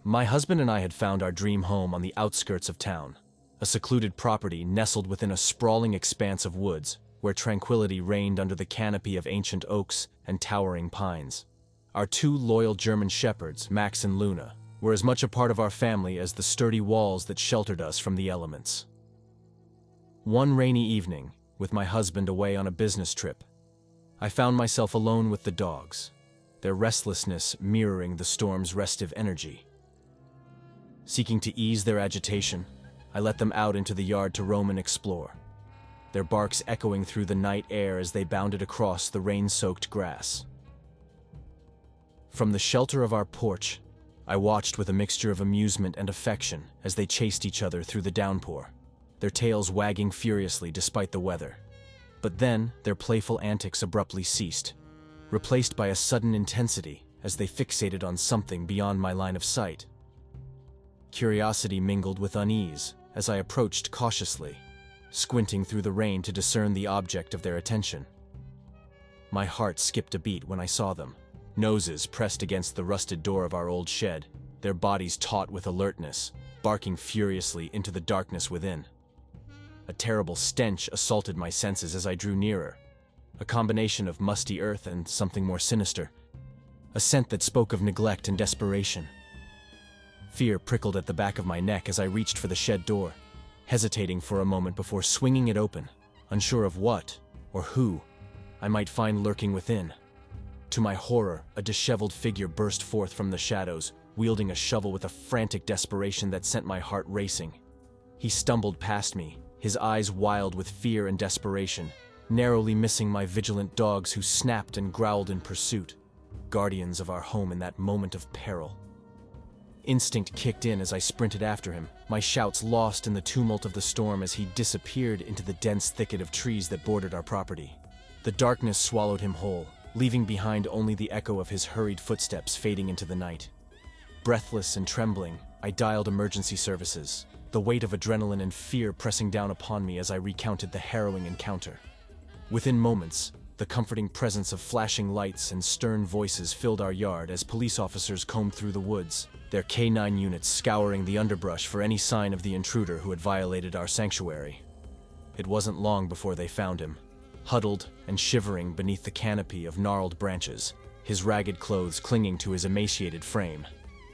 My husband and I had found our dream home on the outskirts of town, a secluded property nestled within a sprawling expanse of woods where tranquility reigned under the canopy of ancient oaks and towering pines. Our two loyal German shepherds, Max and Luna, were as much a part of our family as the sturdy walls that sheltered us from the elements. One rainy evening, with my husband away on a business trip, I found myself alone with the dogs, their restlessness mirroring the storm's restive energy. Seeking to ease their agitation, I let them out into the yard to roam and explore, their barks echoing through the night air as they bounded across the rain-soaked grass. From the shelter of our porch, I watched with a mixture of amusement and affection as they chased each other through the downpour, their tails wagging furiously despite the weather. But then, their playful antics abruptly ceased, replaced by a sudden intensity as they fixated on something beyond my line of sight. Curiosity mingled with unease as I approached cautiously, squinting through the rain to discern the object of their attention. My heart skipped a beat when I saw them, noses pressed against the rusted door of our old shed, their bodies taut with alertness, barking furiously into the darkness within. A terrible stench assaulted my senses as I drew nearer, a combination of musty earth and something more sinister, a scent that spoke of neglect and desperation. Fear prickled at the back of my neck as I reached for the shed door, hesitating for a moment before swinging it open, unsure of what, or who, I might find lurking within. To my horror, a disheveled figure burst forth from the shadows, wielding a shovel with a frantic desperation that sent my heart racing. He stumbled past me, his eyes wild with fear and desperation, narrowly missing my vigilant dogs who snapped and growled in pursuit, guardians of our home in that moment of peril. Instinct kicked in as I sprinted after him, my shouts lost in the tumult of the storm as he disappeared into the dense thicket of trees that bordered our property. The darkness swallowed him whole, leaving behind only the echo of his hurried footsteps fading into the night. Breathless and trembling, I dialed emergency services, the weight of adrenaline and fear pressing down upon me as I recounted the harrowing encounter. Within moments, the comforting presence of flashing lights and stern voices filled our yard as police officers combed through the woods, their K-9 units scouring the underbrush for any sign of the intruder who had violated our sanctuary. It wasn't long before they found him, huddled and shivering beneath the canopy of gnarled branches, his ragged clothes clinging to his emaciated frame.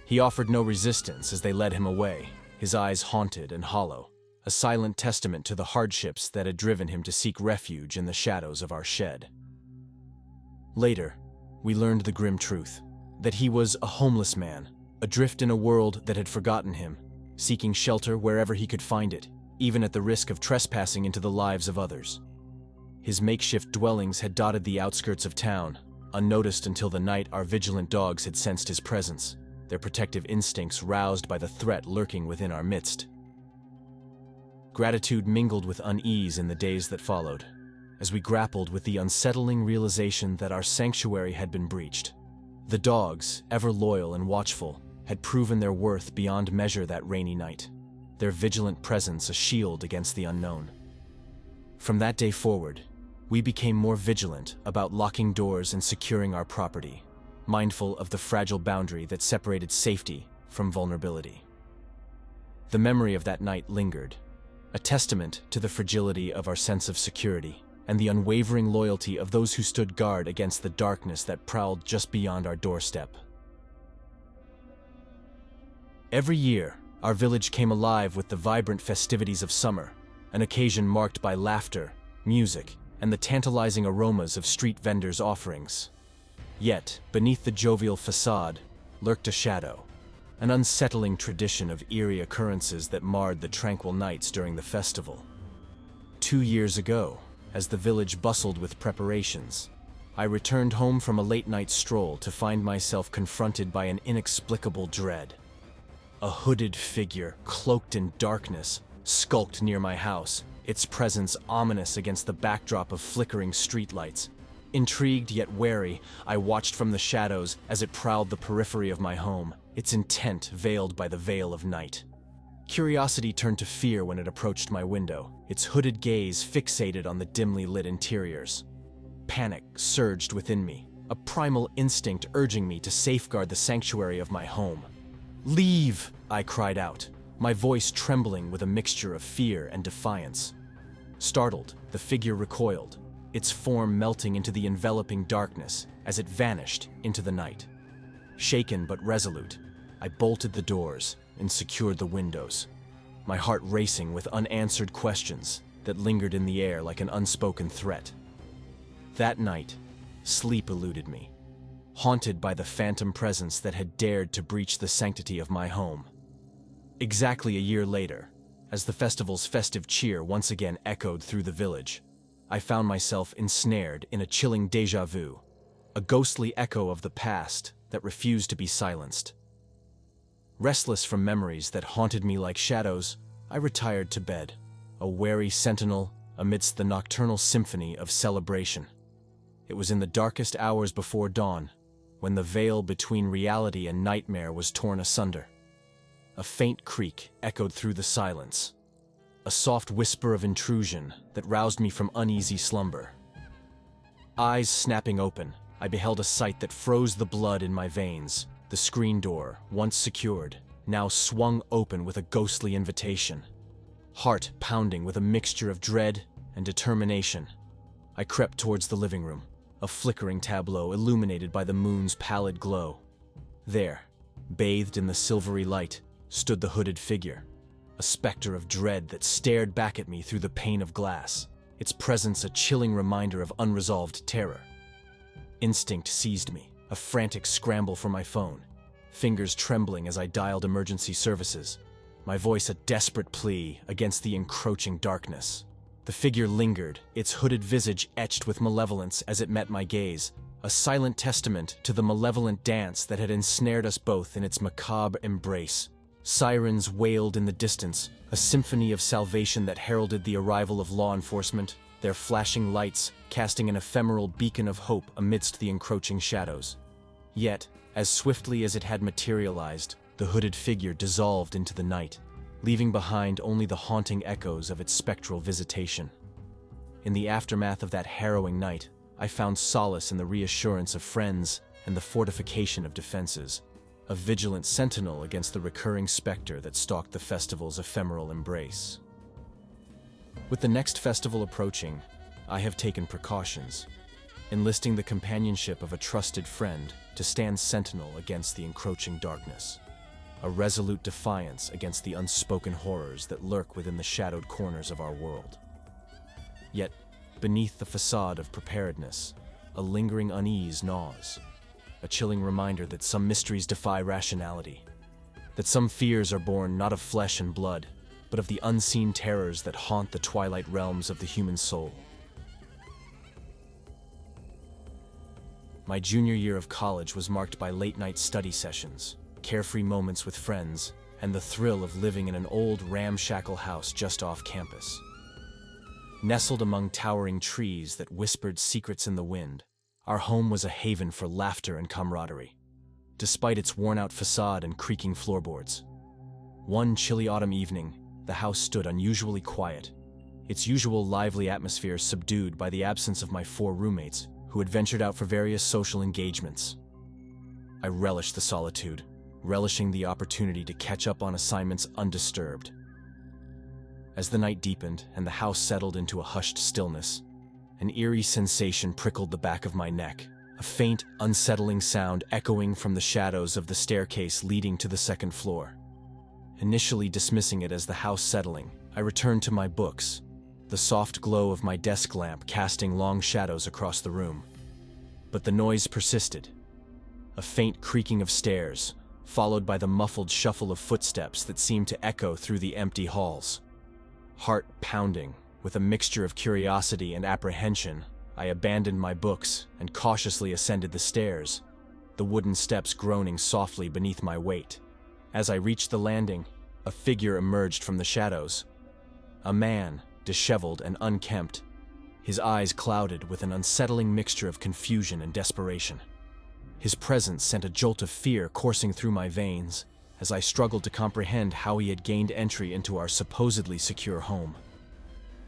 He offered no resistance as they led him away, his eyes haunted and hollow, a silent testament to the hardships that had driven him to seek refuge in the shadows of our shed. Later, we learned the grim truth, that he was a homeless man, adrift in a world that had forgotten him, seeking shelter wherever he could find it, even at the risk of trespassing into the lives of others. His makeshift dwellings had dotted the outskirts of town, unnoticed until the night our vigilant dogs had sensed his presence, their protective instincts roused by the threat lurking within our midst. Gratitude mingled with unease in the days that followed, as we grappled with the unsettling realization that our sanctuary had been breached. The dogs, ever loyal and watchful, had proven their worth beyond measure that rainy night, their vigilant presence a shield against the unknown. From that day forward, we became more vigilant about locking doors and securing our property, mindful of the fragile boundary that separated safety from vulnerability. The memory of that night lingered, a testament to the fragility of our sense of security and the unwavering loyalty of those who stood guard against the darkness that prowled just beyond our doorstep. Every year, our village came alive with the vibrant festivities of summer, an occasion marked by laughter, music, and the tantalizing aromas of street vendors' offerings. Yet, beneath the jovial facade, lurked a shadow, an unsettling tradition of eerie occurrences that marred the tranquil nights during the festival. 2 years ago, as the village bustled with preparations, I returned home from a late-night stroll to find myself confronted by an inexplicable dread. A hooded figure, cloaked in darkness, skulked near my house, its presence ominous against the backdrop of flickering streetlights. Intrigued yet wary, I watched from the shadows as it prowled the periphery of my home, its intent veiled by the veil of night. Curiosity turned to fear when it approached my window, its hooded gaze fixated on the dimly lit interiors. Panic surged within me, a primal instinct urging me to safeguard the sanctuary of my home. "Leave!" I cried out, my voice trembling with a mixture of fear and defiance. Startled, the figure recoiled, its form melting into the enveloping darkness as it vanished into the night. Shaken but resolute, I bolted the doors and secured the windows, my heart racing with unanswered questions that lingered in the air like an unspoken threat. That night, sleep eluded me, haunted by the phantom presence that had dared to breach the sanctity of my home. Exactly a year later, as the festival's festive cheer once again echoed through the village, I found myself ensnared in a chilling déjà vu, a ghostly echo of the past that refused to be silenced. Restless from memories that haunted me like shadows, I retired to bed, a wary sentinel amidst the nocturnal symphony of celebration. It was in the darkest hours before dawn, when the veil between reality and nightmare was torn asunder. A faint creak echoed through the silence, a soft whisper of intrusion that roused me from uneasy slumber. Eyes snapping open, I beheld a sight that froze the blood in my veins. The screen door, once secured, now swung open with a ghostly invitation. Heart pounding with a mixture of dread and determination, I crept towards the living room, a flickering tableau illuminated by the moon's pallid glow. There, bathed in the silvery light, stood the hooded figure, a specter of dread that stared back at me through the pane of glass, its presence a chilling reminder of unresolved terror. Instinct seized me, a frantic scramble for my phone, fingers trembling as I dialed emergency services, my voice a desperate plea against the encroaching darkness. The figure lingered, its hooded visage etched with malevolence as it met my gaze, a silent testament to the malevolent dance that had ensnared us both in its macabre embrace. Sirens wailed in the distance, a symphony of salvation that heralded the arrival of law enforcement, their flashing lights casting an ephemeral beacon of hope amidst the encroaching shadows. Yet, as swiftly as it had materialized, the hooded figure dissolved into the night, leaving behind only the haunting echoes of its spectral visitation. In the aftermath of that harrowing night, I found solace in the reassurance of friends and the fortification of defenses, a vigilant sentinel against the recurring specter that stalked the festival's ephemeral embrace. With the next festival approaching, I have taken precautions, enlisting the companionship of a trusted friend to stand sentinel against the encroaching darkness, a resolute defiance against the unspoken horrors that lurk within the shadowed corners of our world. Yet, beneath the facade of preparedness, a lingering unease gnaws, a chilling reminder that some mysteries defy rationality, that some fears are born not of flesh and blood, but of the unseen terrors that haunt the twilight realms of the human soul. My junior year of college was marked by late-night study sessions, carefree moments with friends, and the thrill of living in an old ramshackle house just off campus. Nestled among towering trees that whispered secrets in the wind, our home was a haven for laughter and camaraderie, despite its worn-out facade and creaking floorboards. One chilly autumn evening, the house stood unusually quiet, its usual lively atmosphere subdued by the absence of my 4 roommates, who had ventured out for various social engagements. I relished the solitude, relishing the opportunity to catch up on assignments undisturbed. As the night deepened and the house settled into a hushed stillness, an eerie sensation prickled the back of my neck, a faint, unsettling sound echoing from the shadows of the staircase leading to the second floor. Initially dismissing it as the house settling, I returned to my books, the soft glow of my desk lamp casting long shadows across the room. But the noise persisted, a faint creaking of stairs, followed by the muffled shuffle of footsteps that seemed to echo through the empty halls. Heart pounding, with a mixture of curiosity and apprehension, I abandoned my books and cautiously ascended the stairs, the wooden steps groaning softly beneath my weight. As I reached the landing, a figure emerged from the shadows. A man, disheveled and unkempt, his eyes clouded with an unsettling mixture of confusion and desperation. His presence sent a jolt of fear coursing through my veins as I struggled to comprehend how he had gained entry into our supposedly secure home.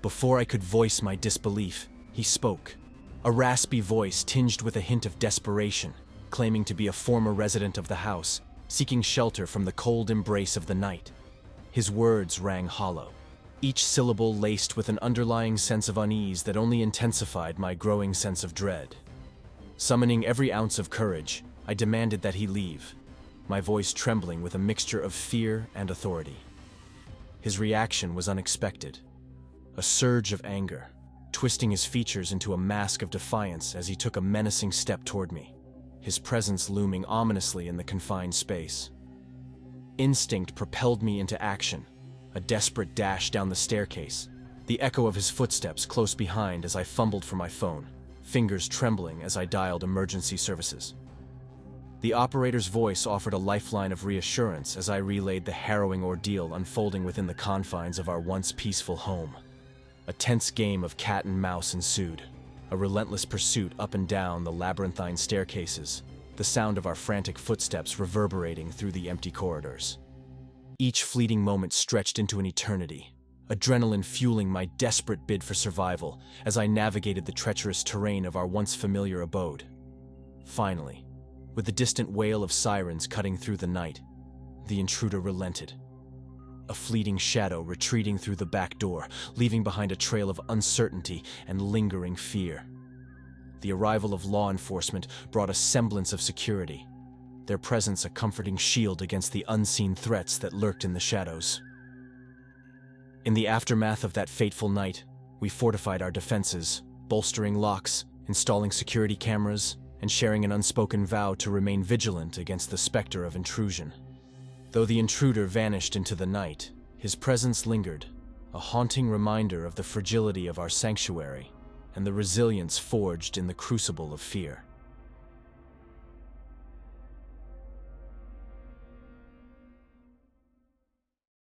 Before I could voice my disbelief, he spoke, a raspy voice tinged with a hint of desperation, claiming to be a former resident of the house, seeking shelter from the cold embrace of the night. His words rang hollow, each syllable laced with an underlying sense of unease that only intensified my growing sense of dread. Summoning every ounce of courage, I demanded that he leave, my voice trembling with a mixture of fear and authority. His reaction was unexpected, a surge of anger, twisting his features into a mask of defiance as he took a menacing step toward me, his presence looming ominously in the confined space. Instinct propelled me into action, a desperate dash down the staircase, the echo of his footsteps close behind as I fumbled for my phone, fingers trembling as I dialed emergency services. The operator's voice offered a lifeline of reassurance as I relayed the harrowing ordeal unfolding within the confines of our once peaceful home. A tense game of cat and mouse ensued, a relentless pursuit up and down the labyrinthine staircases, the sound of our frantic footsteps reverberating through the empty corridors. Each fleeting moment stretched into an eternity, adrenaline fueling my desperate bid for survival as I navigated the treacherous terrain of our once familiar abode. Finally, with the distant wail of sirens cutting through the night, the intruder relented. A fleeting shadow retreating through the back door, leaving behind a trail of uncertainty and lingering fear. The arrival of law enforcement brought a semblance of security, their presence a comforting shield against the unseen threats that lurked in the shadows. In the aftermath of that fateful night, we fortified our defenses, bolstering locks, installing security cameras, and sharing an unspoken vow to remain vigilant against the specter of intrusion. Though the intruder vanished into the night, his presence lingered, a haunting reminder of the fragility of our sanctuary and the resilience forged in the crucible of fear.